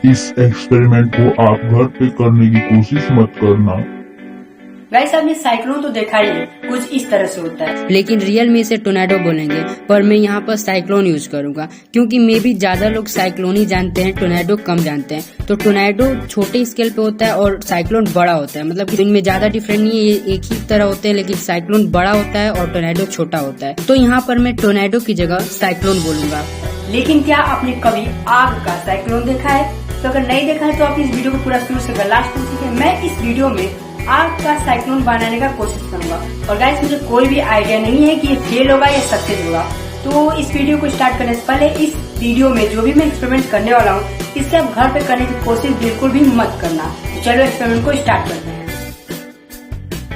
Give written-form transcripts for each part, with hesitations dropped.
इस एक्सपेरिमेंट को आप घर पे करने की कोशिश मत करना। गाइस आपने साइक्लोन तो देखा ही है, कुछ इस तरह से होता है। लेकिन रियल में इसे टोर्नेडो बोलेंगे, पर मैं यहाँ पर साइक्लोन यूज करूंगा क्योंकि मे भी ज्यादा लोग साइक्लोन ही जानते हैं, टोर्नेडो कम जानते हैं। तो टोर्नेडो छोटे स्केल पे होता है और साइक्लोन बड़ा होता है, मतलब कि इनमें ज्यादा डिफरेंट नहीं है, ये एक ही तरह होते हैं, लेकिन साइक्लोन बड़ा होता है और टोर्नेडो छोटा होता है। तो यहाँ पर मैं टोर्नेडो की जगह साइक्लोन बोलूंगा। लेकिन क्या आपने कभी आग का साइक्लोन देखा है? तो अगर नहीं देखा है तो आप इस वीडियो को पूरा शुरू से लास्ट तक सीखें। मैं इस वीडियो में आग का साइक्लोन बनाने का कोशिश करूंगा और गाइस मुझे कोई भी आइडिया नहीं है कि ये फेल होगा या सक्सेस होगा। तो इस वीडियो को स्टार्ट करने से पहले इस वीडियो में जो भी मैं एक्सपेरिमेंट करने वाला हूँ, इससे आप घर पे करने की कोशिश बिल्कुल भी मत करना। तो चलो एक्सपेरिमेंट को स्टार्ट करते हैं।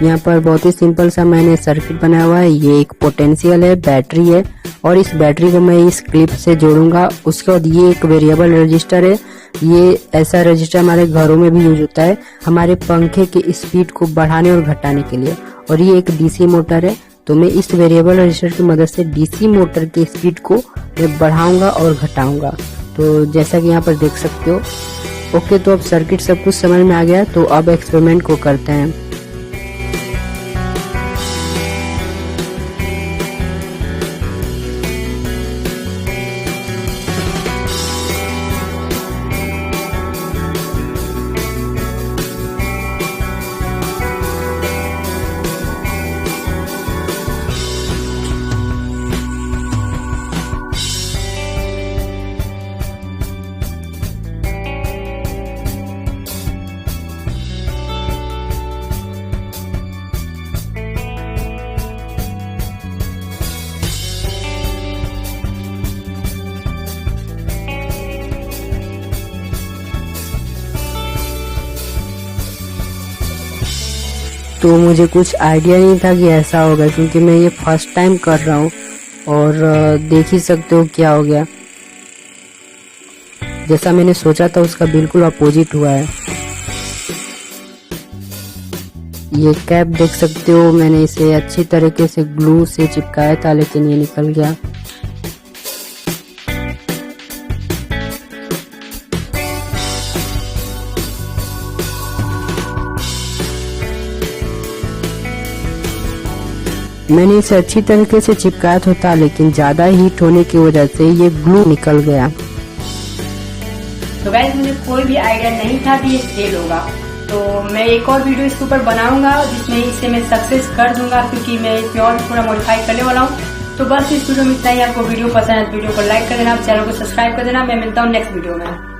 यहाँ पर बहुत ही सिंपल सा मैंने सर्किट बनाया हुआ है। ये एक पोटेंशियल है, बैटरी है और इस बैटरी को मैं इस क्लिप से जोड़ूंगा। उसके बाद ये एक वेरिएबल रजिस्टर है। ये ऐसा रजिस्टर हमारे घरों में भी यूज होता है हमारे पंखे की स्पीड को बढ़ाने और घटाने के लिए। और ये एक डीसी मोटर है, तो मैं इस वेरिएबल रजिस्टर की मदद से डीसी मोटर की स्पीड को मैं बढ़ाऊंगा और घटाऊंगा। तो जैसा कि यहाँ पर देख सकते हो। ओके, तो अब सर्किट सब कुछ समझ में आ गया, तो अब एक्सपेरिमेंट को करते हैं। तो मुझे कुछ आइडिया नहीं था कि ऐसा होगा, क्योंकि मैं ये फर्स्ट टाइम कर रहा हूँ। और देख ही सकते हो क्या हो गया। जैसा मैंने सोचा था उसका बिल्कुल अपोजिट हुआ है। ये कैप देख सकते हो, मैंने इसे अच्छी तरीके से ग्लू से चिपकाया था, लेकिन ये निकल गया। मैंने इसे अच्छी तरीके से चिपकाया तो था, लेकिन ज्यादा हीट होने की वजह से ये ग्लू निकल गया। तो गाइस मुझे कोई भी आइडिया नहीं था कि ये फेल होगा। तो मैं एक और वीडियो इसके ऊपर बनाऊंगा जिसमें इसे मैं सक्सेस कर दूंगा, क्योंकि मैं इसमें और थोड़ा मॉडिफाई करने वाला हूँ। तो बस इस वीडियो में इतना ही। आपको वीडियो पसंद है तो वीडियो को लाइक कर देना, चैनल को सब्सक्राइब कर देना। मैं मिलता हूँ नेक्स्ट वीडियो में।